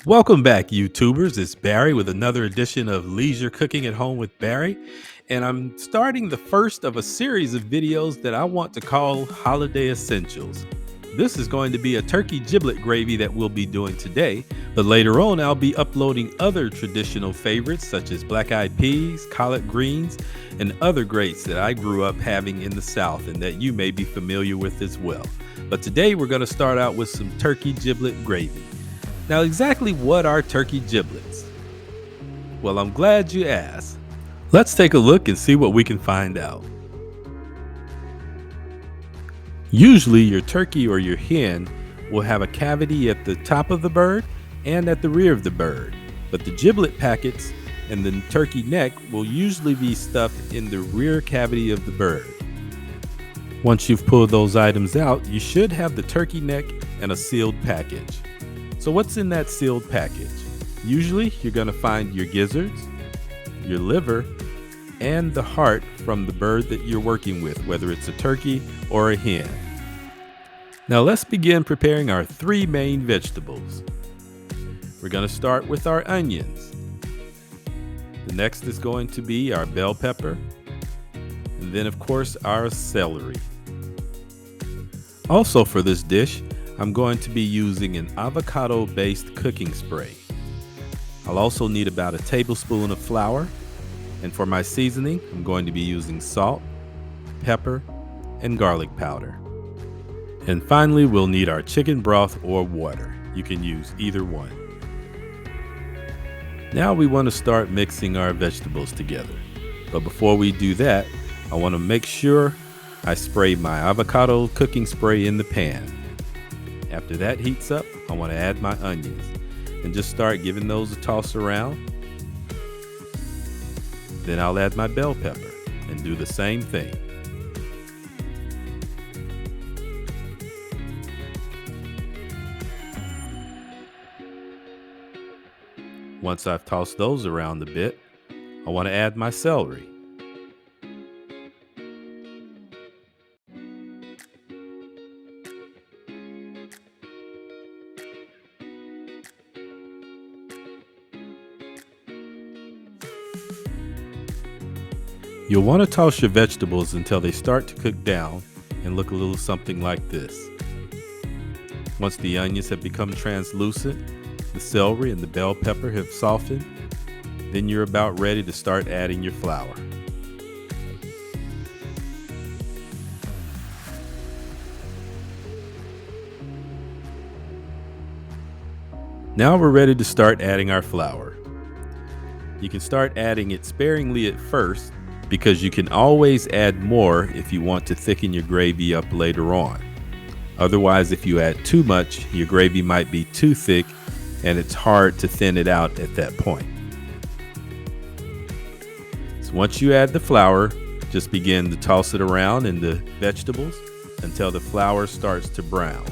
Welcome back, YouTubers. It's Barry with another edition of Leisure Cooking at Home with Barry. And I'm starting the first of a series of videos that I want to call Holiday Essentials. This is going to be a turkey giblet gravy that we'll be doing today, but later on I'll be uploading other traditional favorites such as black eyed peas, collard greens, and other greats that I grew up having in the South and that you may be familiar with as well. But today we're going to start out with some turkey giblet gravy. Now, exactly what are turkey giblets? Well, I'm glad you asked. Let's take a look and see what we can find out. Usually, your turkey or your hen will have a cavity at the top of the bird and at the rear of the bird, but the giblet packets and the turkey neck will usually be stuffed in the rear cavity of the bird. Once you've pulled those items out, you should have the turkey neck and a sealed package. So what's in that sealed package? Usually you're going to find your gizzards, your liver, and the heart from the bird that you're working with, whether it's a turkey or a hen. Now let's begin preparing our three main vegetables. We're going to start with our onions. The next is going to be our bell pepper, and then of course our celery. Also for this dish, I'm going to be using an avocado-based cooking spray. I'll also need about a tablespoon of flour, and for my seasoning, I'm going to be using salt, pepper, and garlic powder. And finally, we'll need our chicken broth or water. You can use either one. Now we want to start mixing our vegetables together. But before we do that, I want to make sure I spray my avocado cooking spray in the pan. After that heats up, I want to add my onions and just start giving those a toss around. Then I'll add my bell pepper and do the same thing. Once I've tossed those around a bit, I want to add my celery. You'll want to toss your vegetables until they start to cook down and look a little something like this. Once the onions have become translucent, the celery and the bell pepper have softened, then you're about ready to start adding your flour. Now we're ready to start adding our flour. You can start adding it sparingly at first, because you can always add more if you want to thicken your gravy up later on. Otherwise, if you add too much, your gravy might be too thick and it's hard to thin it out at that point. So once you add the flour, just begin to toss it around in the vegetables until the flour starts to brown.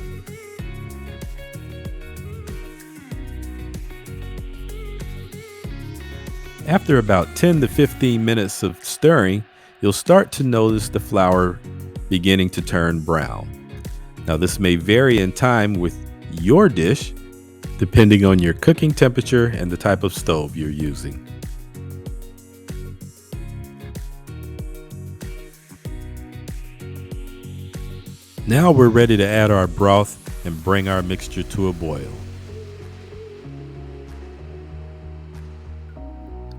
After about 10 to 15 minutes of stirring, you'll start to notice the flour beginning to turn brown. Now, this may vary in time with your dish, depending on your cooking temperature and the type of stove you're using. Now we're ready to add our broth and bring our mixture to a boil.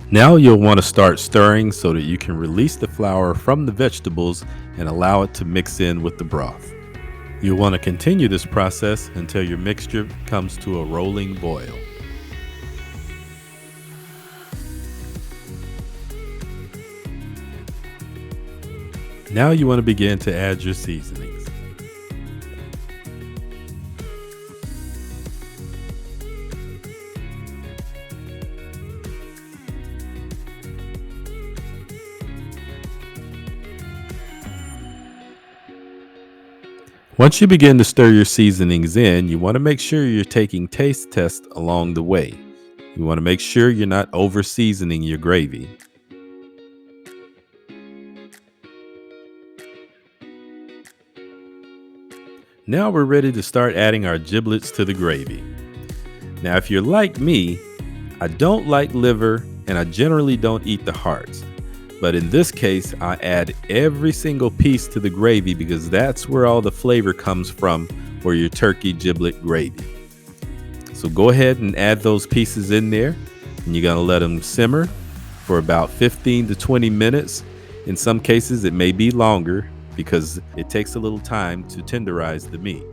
Now you'll want to start stirring so that you can release the flour from the vegetables and allow it to mix in with the broth. You'll want to continue this process until your mixture comes to a rolling boil. Now you want to begin to add your seasonings. Once you begin to stir your seasonings in, you want to make sure you're taking taste tests along the way. You want to make sure you're not over seasoning your gravy. Now we're ready to start adding our giblets to the gravy. Now, if you're like me, I don't like liver and I generally don't eat the hearts. But in this case, I add every single piece to the gravy because that's where all the flavor comes from for your turkey giblet gravy. So go ahead and add those pieces in there, and you're gonna let them simmer for about 15 to 20 minutes. In some cases, it may be longer because it takes a little time to tenderize the meat.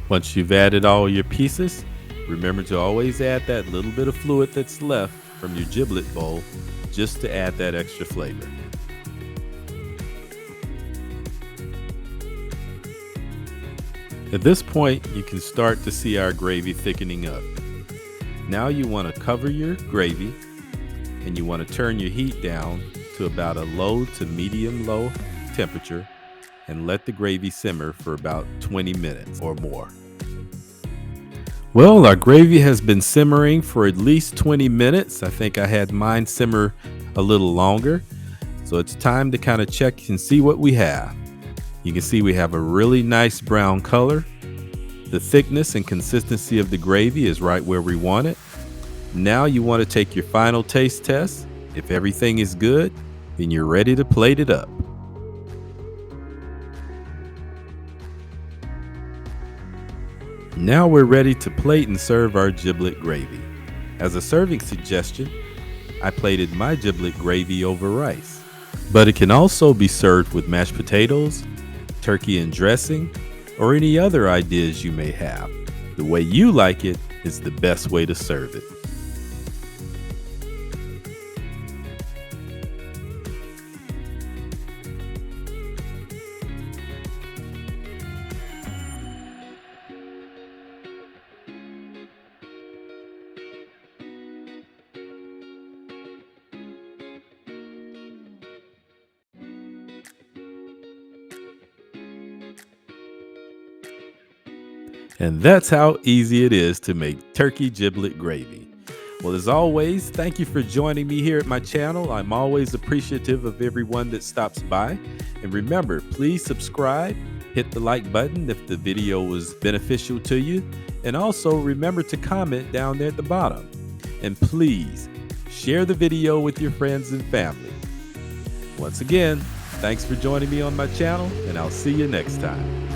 Once you've added all your pieces, remember to always add that little bit of fluid that's left from your giblet bowl just to add that extra flavor. At this point, you can start to see our gravy thickening up. Now you want to cover your gravy and you want to turn your heat down to about a low to medium low temperature and let the gravy simmer for about 20 minutes or more. Well, our gravy has been simmering for at least 20 minutes. I think I had mine simmer a little longer. So it's time to kind of check and see what we have. You can see we have a really nice brown color. The thickness and consistency of the gravy is right where we want it. Now you want to take your final taste test. If everything is good, then you're ready to plate it up. Now we're ready to plate and serve our giblet gravy. As a serving suggestion, I plated my giblet gravy over rice, but it can also be served with mashed potatoes, turkey and dressing, or any other ideas you may have. The way you like it is the best way to serve it. And that's how easy it is to make turkey giblet gravy. Well, as always, thank you for joining me here at my channel. I'm always appreciative of everyone that stops by. And remember, please subscribe, hit the like button if the video was beneficial to you. And also remember to comment down there at the bottom. And please share the video with your friends and family. Once again, thanks for joining me on my channel, and I'll see you next time.